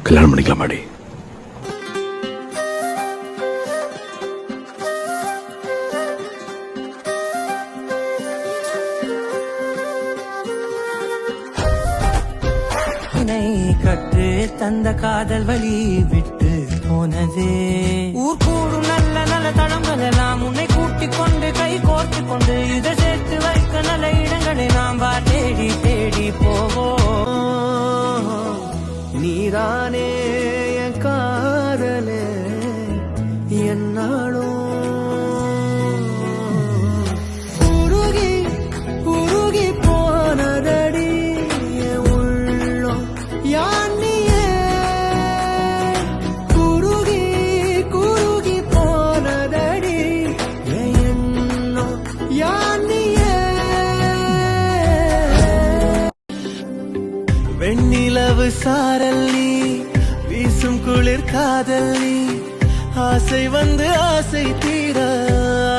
கல்யாணம் பண்ணிக்கலாமாடி? கற்று தந்த காதல் வழி விட்டு போனதே. ஊர் கூடும் நல்ல நல்ல தளங்கள் எல்லாம் உன்னை கூட்டிக் கொண்டு கை கோர்த்து கொண்டு இதை சேர்த்து வைக்க நல்ல இடங்களை நாம் தேடி தேடி போவோம். நீதானே என் காதலே என்னாலும் வெண்ணிலவு சாரல் நீ, வீசும் குளிர் காதல் நீ, ஆசை வந்து ஆசை தீர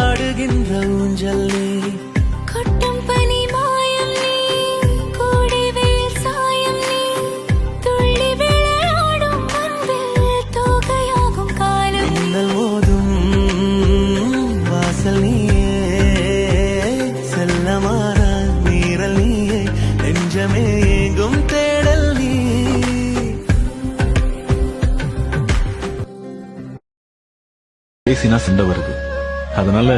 ஆடுகின்ற ஊஞ்சல் நீ. கொட்டும் பனி மாயம் நீ, கோடை வெயில் சாயம் நீ, துள்ளி விளையாடும் அன்பில் தோகையாகும் காலம். மின்னல் மோதும் வாசல் நீயே, செல்லமான நீரல் நீயே, நெஞ்சமே எங்கும் தேடல் நீ. பேசினா சண்டை வருது, அதனால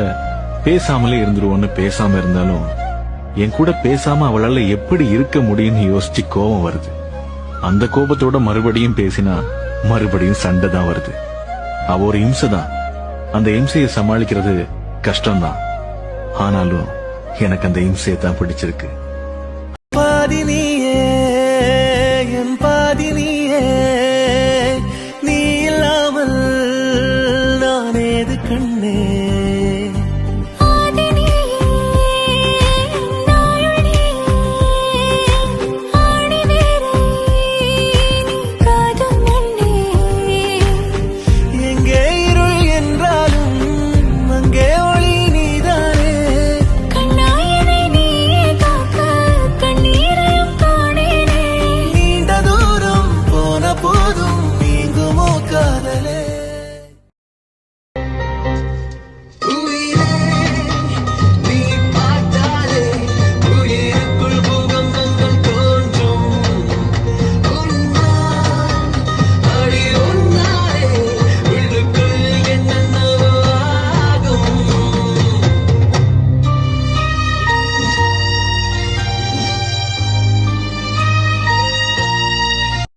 பேசாமலே இருந்துருவோன்னு பேசாம இருந்தாலும் என் கூட பேசாம அவளால எப்படி இருக்க முடியும்னு யோசிச்சு கோபம் வருது. அந்த கோபத்தோட மறுபடியும் பேசினா மறுபடியும் சண்டை தான் வருது. அவ ஒரு இம்சை தான், அந்த இம்சையை சமாளிக்கிறது கஷ்டம்தான். ஆனாலும் எனக்கு அந்த இம்சையை தான் பிடிச்சிருக்கு.